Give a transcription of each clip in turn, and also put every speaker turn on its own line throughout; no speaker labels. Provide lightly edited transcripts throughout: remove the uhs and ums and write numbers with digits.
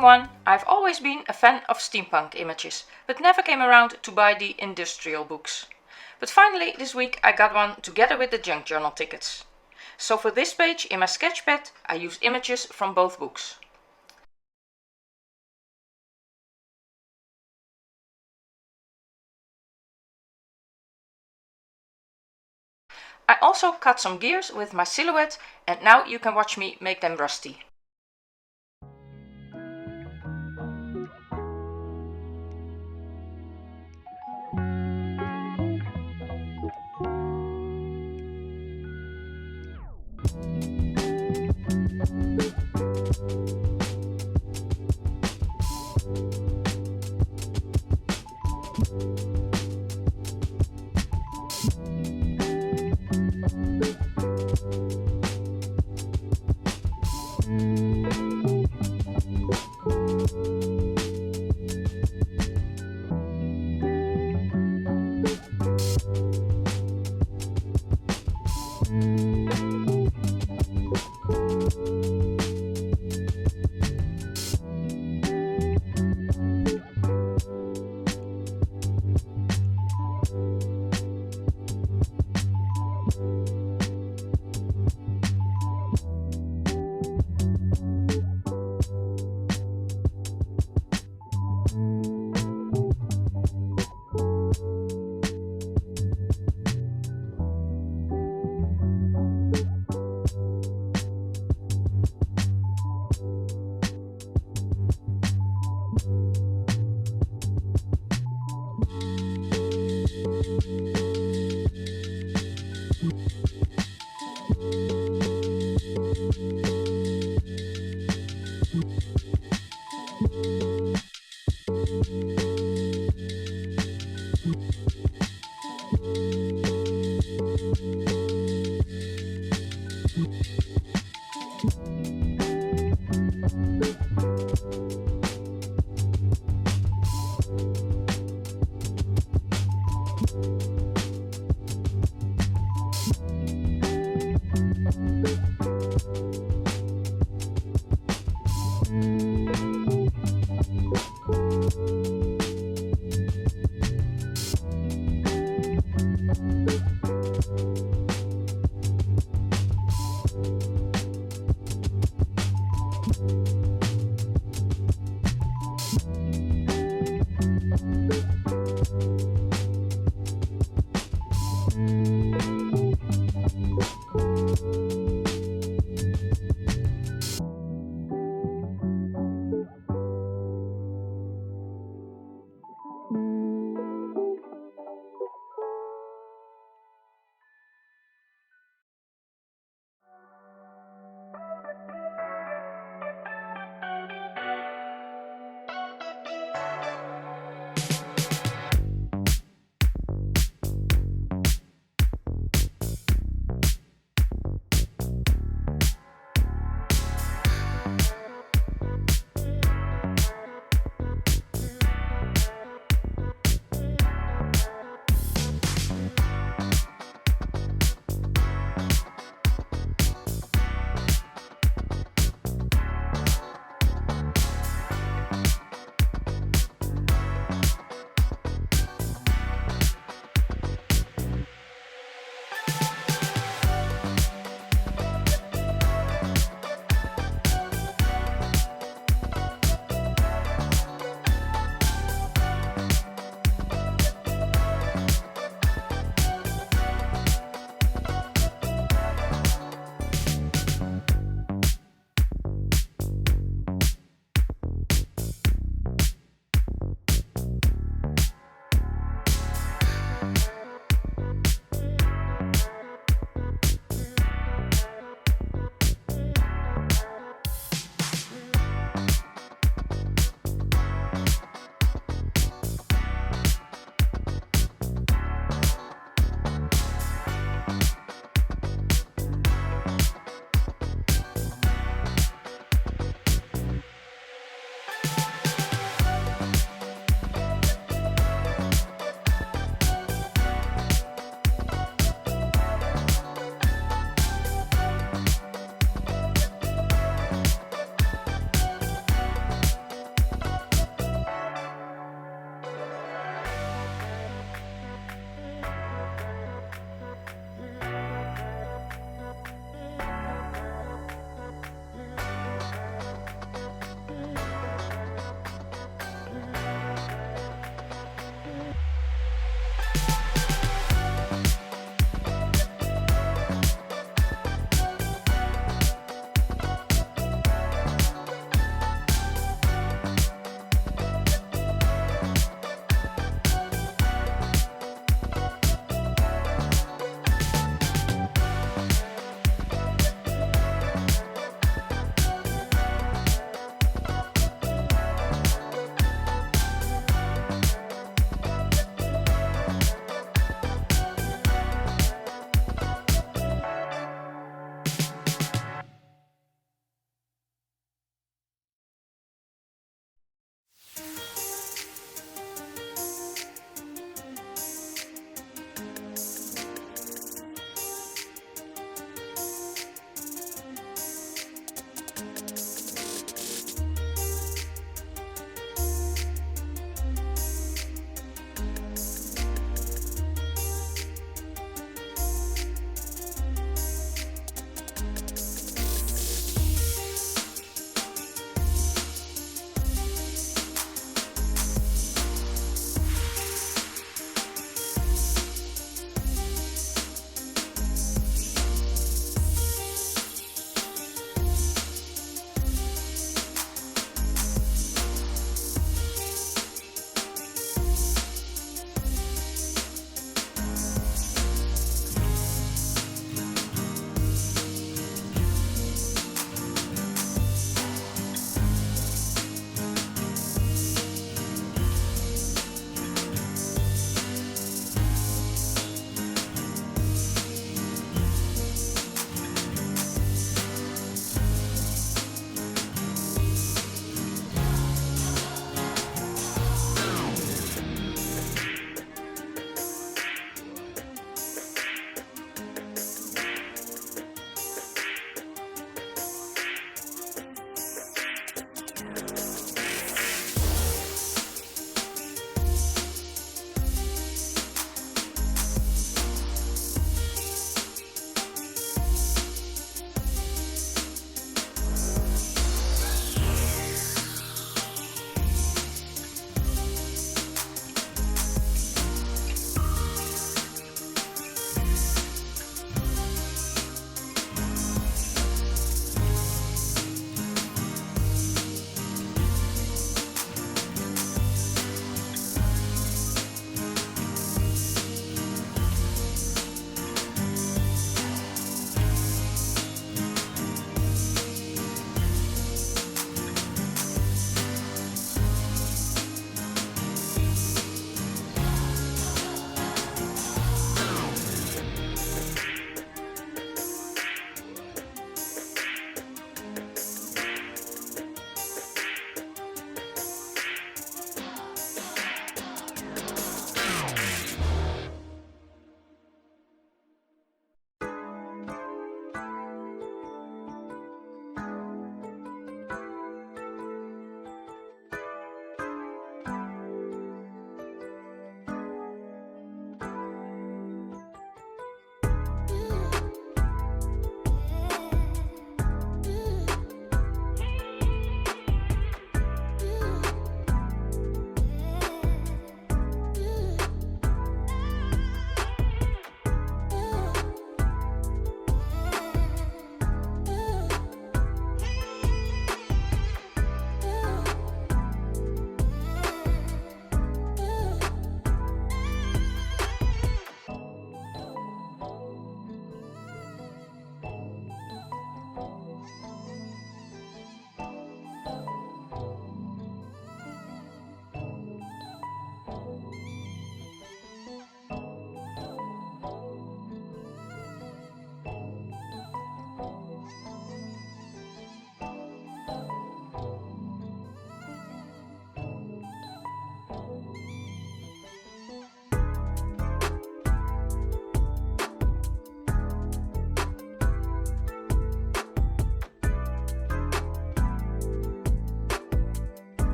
1, I've always been a fan of steampunk images, but never came around to buy the industrial books. But finally this week I got one together with the junk journal tickets. So for this page in my sketchpad I use images from both books. I also cut some gears with my silhouette and now you can watch me make them rusty.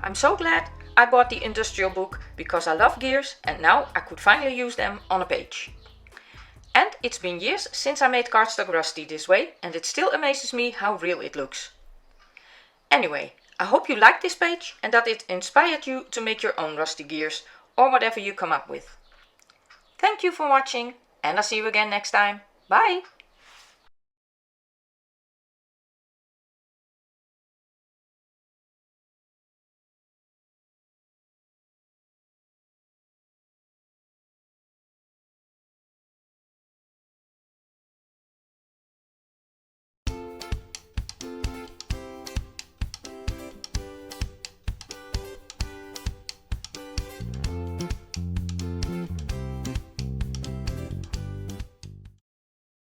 I'm so glad I bought the industrial book because I love gears and now I could finally use them on a page. And it's been years since I made cardstock rusty this way and it still amazes me how real it looks. Anyway, I hope you liked this page and that it inspired you to make your own rusty gears or whatever you come up with. Thank you for watching and I'll see you again next time. Bye!